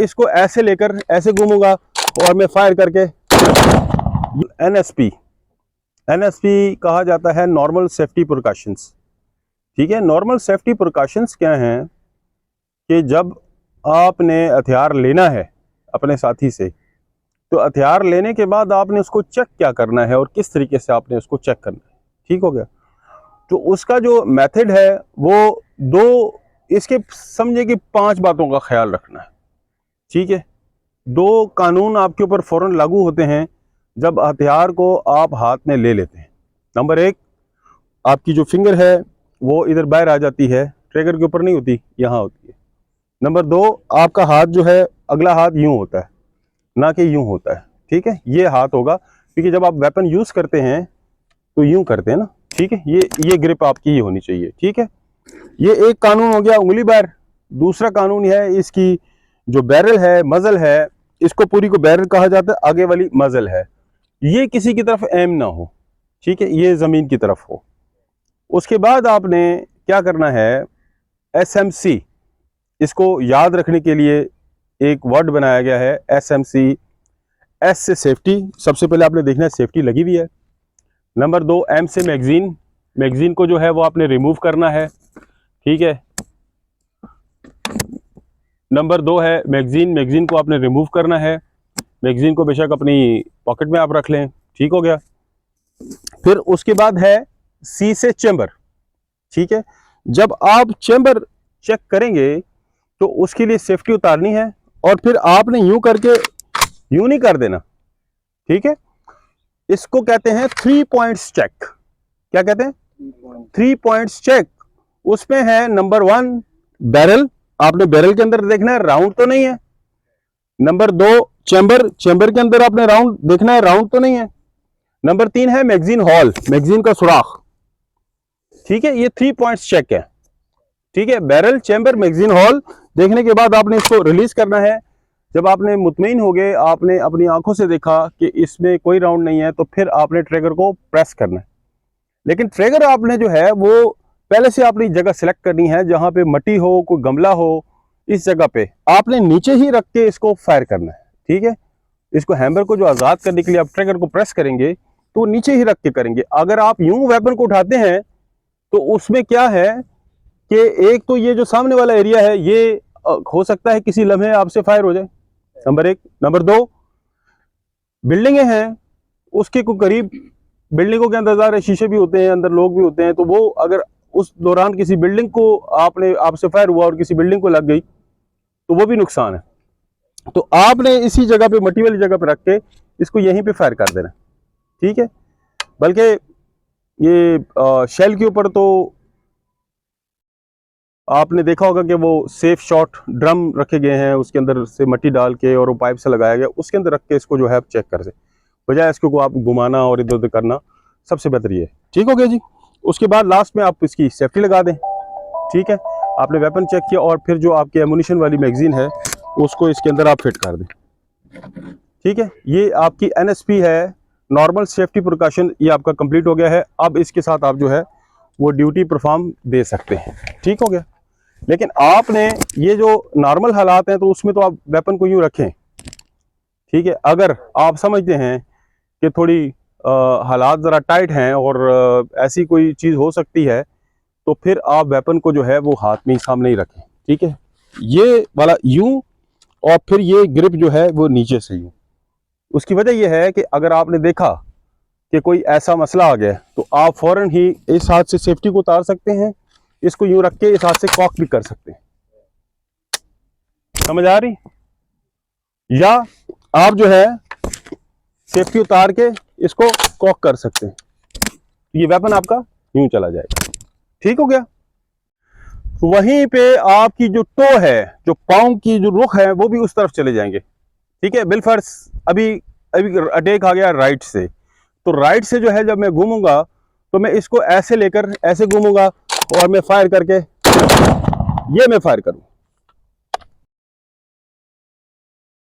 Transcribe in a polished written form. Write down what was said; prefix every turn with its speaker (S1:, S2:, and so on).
S1: इसको ऐसे लेकर ऐसे घूमूंगा और मैं फायर करके एनएसपी कहा जाता है नॉर्मल सेफ्टी प्रिकॉशंस। ठीक है, नॉर्मल सेफ्टी प्रिकॉशंस क्या हैं कि जब आपने हथियार लेना है अपने साथी से, तो हथियार लेने के बाद आपने उसको चेक क्या करना है और किस तरीके से आपने उसको चेक करना है। ठीक हो गया। तो उसका जो मेथड है वो इसके समझे कि 5 बातों का ख्याल रखना है। ठीक है, 2 कानून आपके ऊपर फौरन लागू होते हैं जब हथियार को आप हाथ में ले लेते हैं। नंबर 1, आपकी जो फिंगर है वो इधर बाहर आ जाती है, ट्रिगर के ऊपर नहीं होती, यहाँ होती है। नंबर 2, आपका हाथ जो है अगला हाथ यूं होता है, ना कि यूं होता है। ठीक है, ये हाथ होगा, क्योंकि जब आप वेपन यूज करते हैं तो यूं करते हैं ना। ठीक है, ये ग्रिप आपकी ये होनी चाहिए। ठीक है, ये एक कानून हो गया उंगली बार। दूसरा कानून है इसकी जो बैरल है, मजल है, इसको पूरी को बैरल कहा जाता है, आगे वाली मजल है, ये किसी की तरफ एम ना हो। ठीक है, ये जमीन की तरफ हो। उसके बाद आपने क्या करना है, SMC, इसको याद रखने के लिए एक वर्ड बनाया गया है SMC। एस से सेफ्टी, सबसे पहले आपने देखना है सेफ्टी लगी हुई है। नंबर 2, M से मैगजीन, मैगजीन को जो है वो आपने रिमूव करना है। ठीक है, नंबर 2 है मैगजीन, मैगजीन को आपने रिमूव करना है। मैगजीन को बेशक अपनी पॉकेट में आप रख लें। ठीक हो गया। फिर उसके बाद है C से चैम्बर। ठीक है, जब आप चैम्बर चेक करेंगे तो उसके लिए सेफ्टी उतारनी है और फिर आपने यूं करके यूं नहीं कर देना। ठीक है, इसको कहते हैं 3 पॉइंट्स चेक। क्या कहते हैं? 3 पॉइंट्स चेक। उसमें है नंबर 1 बैरल, आपने बैरल के अंदर देखना है राउंड तो नहीं है। नंबर 2 चैम्बर, चैम्बर के अंदर आपने राउंड देखना है, राउंड तो नहीं है। नंबर 3 है मैगजीन हॉल, मैगजीन का सुराख। ठीक है, ये 3 पॉइंट्स चेक है। ठीक है, बैरल, चैम्बर, मैगजीन हॉल देखने के बाद आपने इसको रिलीज करना है। जब आपने मुतमईन हो गए, आपने अपनी आंखों से देखा कि इसमें कोई राउंड नहीं है, तो फिर आपने ट्रिगर को प्रेस करना है। लेकिन ट्रिगर आपने जो है वो पहले से अपनी जगह सिलेक्ट करनी है, जहां पे मट्टी हो, कोई गमला हो, इस जगह पे आपने नीचे ही रख के इसको फायर करना है। ठीक है, इसको हैमर को जो आजाद करने के लिए आप ट्रिगर को प्रेस करेंगे तो नीचे ही रख के करेंगे। अगर आप यूं वेपन को उठाते हैं तो उसमें क्या है कि एक तो ये जो सामने वाला एरिया है ये हो सकता है किसी लम्हे आपसे फायर हो जाए, नंबर 1। नंबर 2, बिल्डिंगें हैं, उसके को करीब बिल्डिंगों के अंदर शीशे भी होते हैं, अंदर लोग भी होते हैं, तो वो अगर उस दौरान किसी बिल्डिंग को आपसे फायर हुआ और किसी बिल्डिंग को लग गई तो वो भी नुकसान है। तो आपने इसी जगह पे, मट्टी वाली जगह पे रख के इसको यहीं पे फायर कर देना। ठीक है, बल्कि ये शेल के ऊपर तो आपने देखा होगा कि वो सेफ शॉट ड्रम रखे गए हैं, उसके अंदर से मट्टी डाल के और वो पाइप से लगाया गया, उसके अंदर रख के इसको जो है चेक कर से, बजाय इसको आप घुमाना और इधर उधर करना, सबसे बेहतर ये है। ठीक हो गया जी। उसके बाद लास्ट में आप इसकी सेफ्टी लगा दें। ठीक है, आपने वेपन चेक किया और फिर जो आपकी एमुनिशन वाली मैगजीन है उसको इसके अंदर आप फिट कर दें। ठीक है, ये आपकी NSP है, नॉर्मल सेफ्टी प्रिकॉशन, ये आपका कंप्लीट हो गया है। अब इसके साथ आप जो है वो ड्यूटी परफॉर्म दे सकते हैं। ठीक हो गया। लेकिन आपने ये जो नॉर्मल हालात हैं तो उसमें तो आप वेपन को यूं रखें। ठीक है, अगर आप समझते हैं कि थोड़ी हालात ज़रा टाइट हैं और ऐसी कोई चीज़ हो सकती है, तो फिर आप वेपन को जो है वो हाथ में सामने ही रखें। ठीक है, ये वाला यूं और फिर ये ग्रिप जो है वो नीचे से यूं। उसकी वजह यह है कि अगर आपने देखा कि कोई ऐसा मसला आ गया तो आप फौरन ही इस हाथ से सेफ्टी को उतार सकते हैं, इसको यूं रख के इस हाथ से कॉक भी कर सकते हैं। समझ आ रही? या आप जो है सेफ्टी उतार के इसको कॉक कर सकते हैं, ये वेपन आपका यूं चला जाएगा। ठीक हो गया। वहीं पे आपकी जो टो है, जो पाँव की जो रुख है, वो भी उस तरफ चले जाएंगे। ठीक है, बिलफर्स अभी अटैक आ गया राइट से, तो राइट से जो है जब मैं घूमूंगा तो मैं इसको ऐसे लेकर ऐसे घूमूंगा और मैं फायर करके ये मैं फायर करूं।